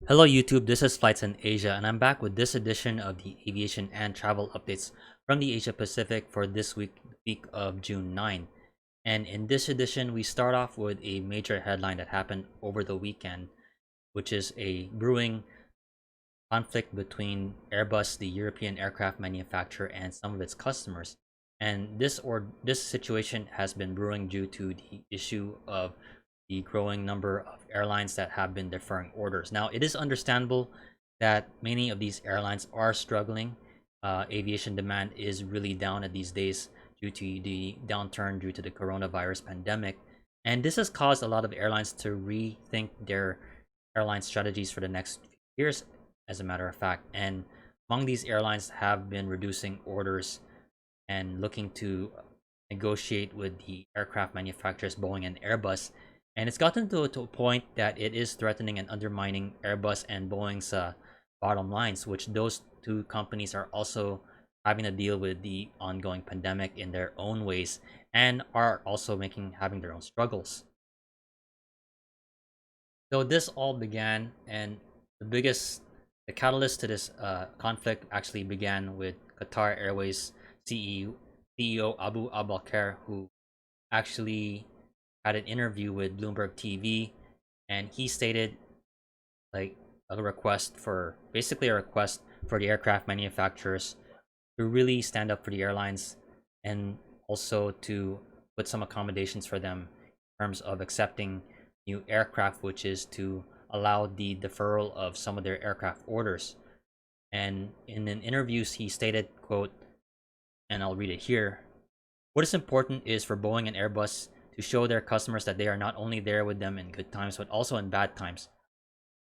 Hello YouTube, this is Flights in Asia and I'm back with this edition of the aviation and travel updates from the Asia Pacific for this week of June 9. And in this edition, we start off with a major headline that happened over the weekend, which is a brewing conflict between Airbus, the European aircraft manufacturer, and some of its customers. And this situation has been brewing due to the issue of the growing number of airlines that have been deferring orders. Now, it is understandable that many of these airlines are struggling. Aviation demand is really down at these days due to the downturn due to the coronavirus pandemic. And this has caused a lot of airlines to rethink their airline strategies for the next few years, as a matter of fact. And among these airlines have been reducing orders and looking to negotiate with the aircraft manufacturers Boeing and Airbus. And it's gotten to a point that it is threatening and undermining Airbus and Boeing's bottom lines, which those two companies are also having to deal with the ongoing pandemic in their own ways and are also having their own struggles. So this all began, and the catalyst to this conflict actually began with Qatar Airways CEO Abu Abakar, who actually had an interview with Bloomberg TV, and he stated like a request for the aircraft manufacturers to really stand up for the airlines and also to put some accommodations for them in terms of accepting new aircraft, which is to allow the deferral of some of their aircraft orders. And in an interview, he stated, quote, and I'll read it here: "What is important is for Boeing and Airbus to show their customers that they are not only there with them in good times, but also in bad times,"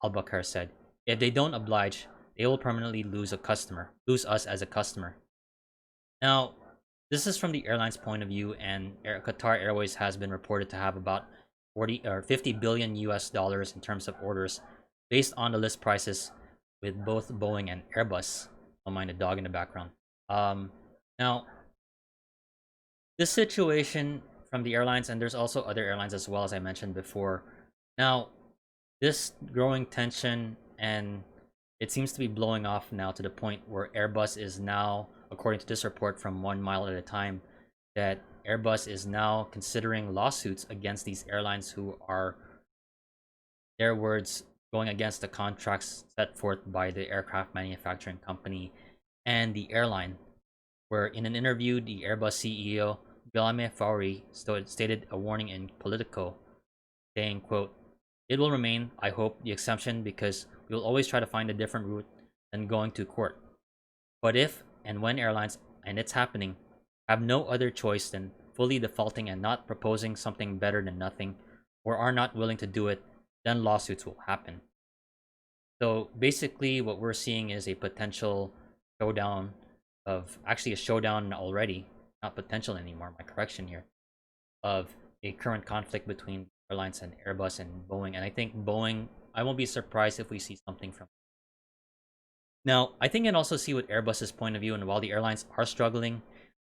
Al-Bakr said. "If they don't oblige, they will permanently lose us as a customer." Now, this is from the airline's point of view, and Qatar Airways has been reported to have about 40 or 50 billion US dollars in terms of orders based on the list prices with both Boeing and Airbus. Don't mind the dog in the background. Um, Now, this situation from the airlines, and there's also other airlines as well, as I mentioned before. Now, this growing tension, and it seems to be blowing off now to the point where Airbus is now, according to this report from 1 Mile at a Time, that Airbus is now considering lawsuits against these airlines who are, their words, going against the contracts set forth by the aircraft manufacturing company and the airline. Where in an interview, the Airbus CEO Guillaume Faury stated a warning in Politico, saying, quote, "It will remain, I hope, the exception because we will always try to find a different route than going to court. But if and when airlines, and it's happening, have no other choice than fully defaulting and not proposing something better than nothing, or are not willing to do it, then lawsuits will happen." So basically, what we're seeing is a potential showdown actually a showdown already, not potential anymore, my correction here, of a current conflict between airlines and Airbus and Boeing. And I think Boeing, I won't be surprised if we see something from. Now, I think I can also see what Airbus's point of view, and while the airlines are struggling,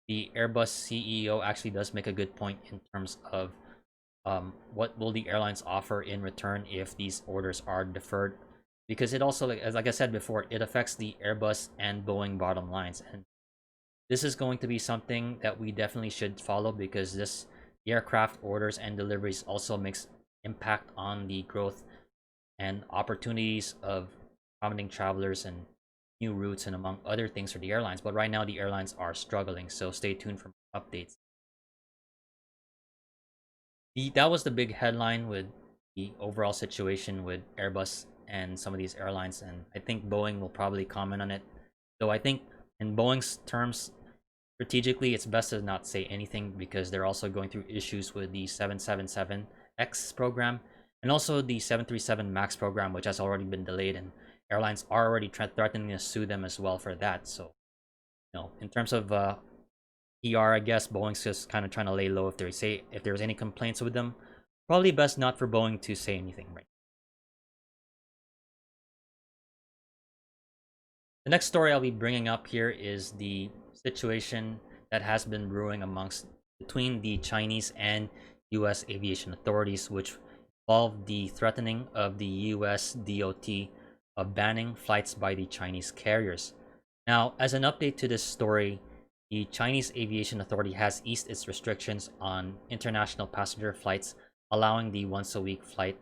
the Airbus CEO actually does make a good point in terms of what will the airlines offer in return if these orders are deferred, because it also, like I said before, it affects the Airbus and Boeing bottom lines. And this is going to be something that we definitely should follow, because this aircraft orders and deliveries also makes impact on the growth and opportunities of accommodating travelers and new routes and among other things for the airlines. But right now the airlines are struggling, so stay tuned for updates. That was the big headline with the overall situation with Airbus and some of these airlines, and I think Boeing will probably comment on it. Though I think in Boeing's terms, strategically, it's best to not say anything because they're also going through issues with the 777X program and also the 737 MAX program, which has already been delayed, and airlines are already threatening to sue them as well for that. So, in terms of PR, I guess Boeing's just kind of trying to lay low if there's any complaints with them. Probably best not for Boeing to say anything right. The next story I'll be bringing up here is the situation that has been brewing between the Chinese and US aviation authorities, which involved the threatening of the US DOT banning flights by the Chinese carriers. Now, as an update to this story, the Chinese Aviation Authority has eased its restrictions on international passenger flights, allowing the once a week flight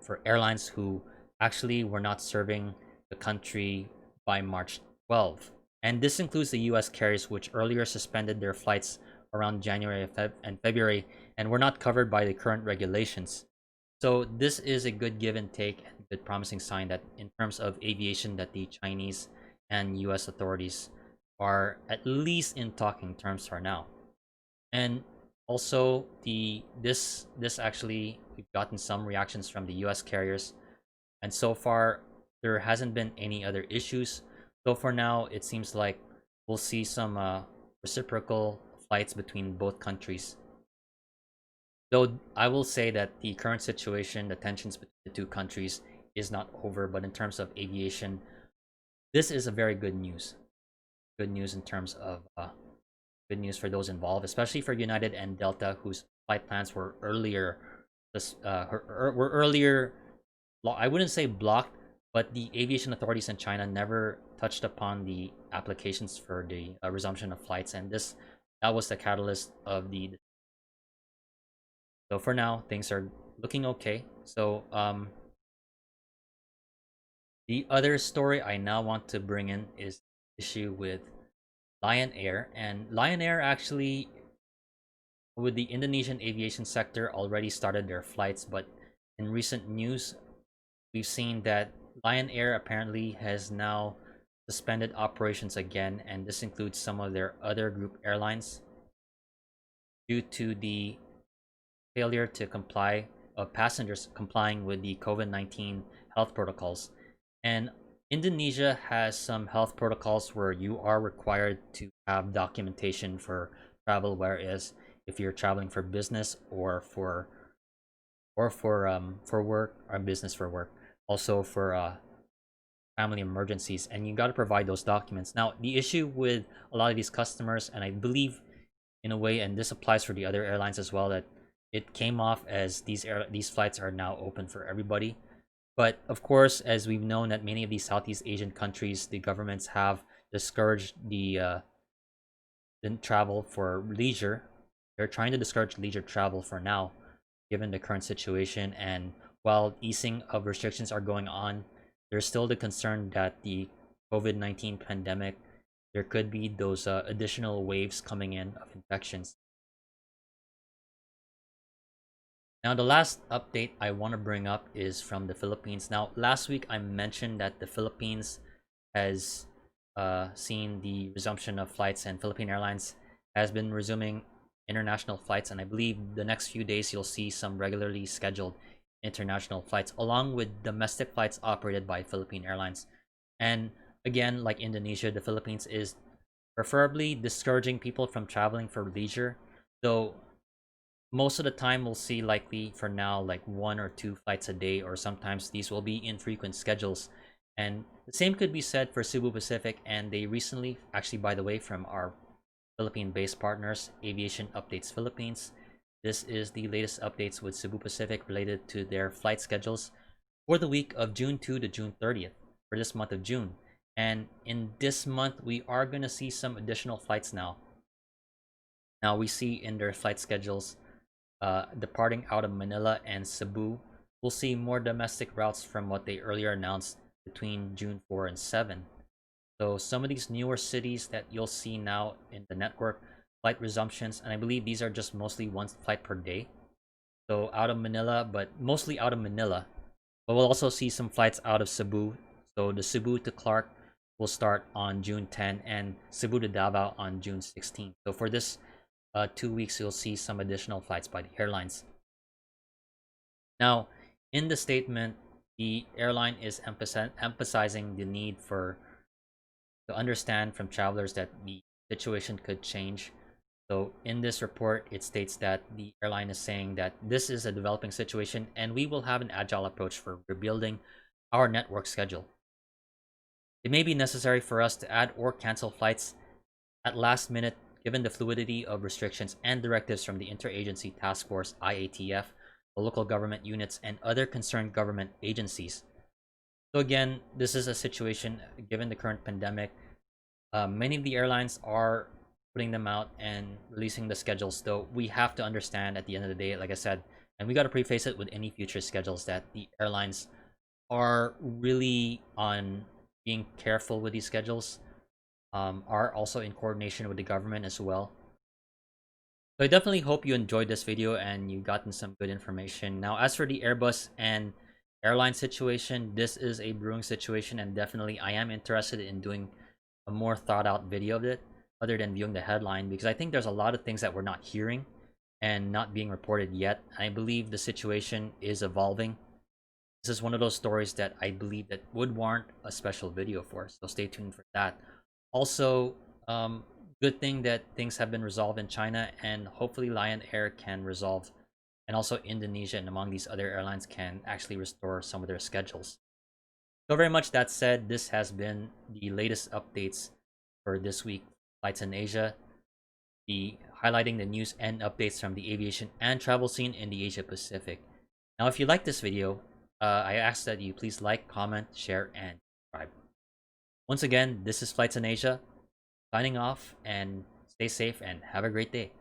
for airlines who actually were not serving the country by March 12th. And this includes the US carriers, which earlier suspended their flights around January and February and were not covered by the current regulations. So this is a good give and take and good promising sign that in terms of aviation that the Chinese and US authorities are at least in talking terms for now. And also this actually we've gotten some reactions from the US carriers, and so far there hasn't been any other issues. So for now it seems like we'll see some reciprocal flights between both countries. Though I will say that the current situation, the tensions between the two countries is not over, but in terms of aviation, this is a very good news. Good news in terms of good news for those involved, especially for United and Delta, whose flight plans were earlier, were earlier. I wouldn't say blocked, but the aviation authorities in China never touched upon the applications for the resumption of flights, and that was the catalyst of the. So for now, things are looking okay. So the other story I now want to bring in is issue with Lion Air, and Lion Air actually, with the Indonesian aviation sector, already started their flights, but in recent news, we've seen that Lion Air apparently has now suspended operations again, and this includes some of their other group airlines due to the failure to comply of passengers complying with the COVID-19 health protocols. And Indonesia has some health protocols where you are required to have documentation for travel, whereas if you're traveling for business for work or business for work, also for family emergencies, and you got to provide those documents. Now, the issue with a lot of these customers, and I believe in a way, and this applies for the other airlines as well, that it came off as these flights are now open for everybody. But of course, as we've known that many of these Southeast Asian countries, the governments have discouraged the travel for leisure. They're trying to discourage leisure travel for now, given the current situation. And while easing of restrictions are going on, there's still the concern that the COVID-19 pandemic, there could be those additional waves coming in of infections. Now, the last update I want to bring up is from the Philippines. Now, last week I mentioned that the Philippines has seen the resumption of flights, and Philippine Airlines has been resuming international flights. And I believe the next few days you'll see some regularly scheduled international flights, along with domestic flights operated by Philippine Airlines. And again, like Indonesia, the Philippines is preferably discouraging people from traveling for leisure, though most of the time we'll see likely for now like one or two flights a day, or sometimes these will be infrequent schedules. And the same could be said for Cebu Pacific, and they recently, actually by the way, from our Philippine based partners, Aviation Updates Philippines, this is the latest updates with Cebu Pacific related to their flight schedules for the week of June 2 to June 30th for this month of June. And in this month we are going to see some additional flights now. Now we see in their flight schedules, departing out of Manila and Cebu, we'll see more domestic routes from what they earlier announced between June 4 and 7. So some of these newer cities that you'll see now in the network, flight resumptions, and I believe these are just mostly one flight per day. So out of Manila, but mostly out of Manila. But we'll also see some flights out of Cebu. So the Cebu to Clark will start on June 10, and Cebu to Davao on June 16. So for this 2 weeks, you'll see some additional flights by the airlines. Now, in the statement, the airline is emphasizing the need to understand from travelers that the situation could change. So in this report, it states that the airline is saying that this is a developing situation and we will have an agile approach for rebuilding our network schedule. It may be necessary for us to add or cancel flights at last minute given the fluidity of restrictions and directives from the Interagency Task Force IATF, the local government units, and other concerned government agencies. So again, this is a situation given the current pandemic. Many of the airlines are putting them out and releasing the schedules. Though we have to understand at the end of the day, like I said, and we got to preface it with any future schedules that the airlines are really on being careful with these schedules. Are also in coordination with the government as well. So I definitely hope you enjoyed this video and you gotten some good information. Now, as for the Airbus and airline situation, this is a brewing situation, and definitely I am interested in doing a more thought out video of it other than viewing the headline, because I think there's a lot of things that we're not hearing and not being reported yet. I believe the situation is evolving. This is one of those stories that I believe that would warrant a special video for, so stay tuned for that. Also, good thing that things have been resolved in China, and hopefully Lion Air can resolve, and also Indonesia and among these other airlines can actually restore some of their schedules. So very much that said, this has been the latest updates for this week, flights in Asia, the highlighting the news and updates from the aviation and travel scene in the Asia Pacific. Now, if you like this video, I ask that you please like, comment, share, and subscribe. Once again, this is Flights in Asia, signing off, and stay safe and have a great day.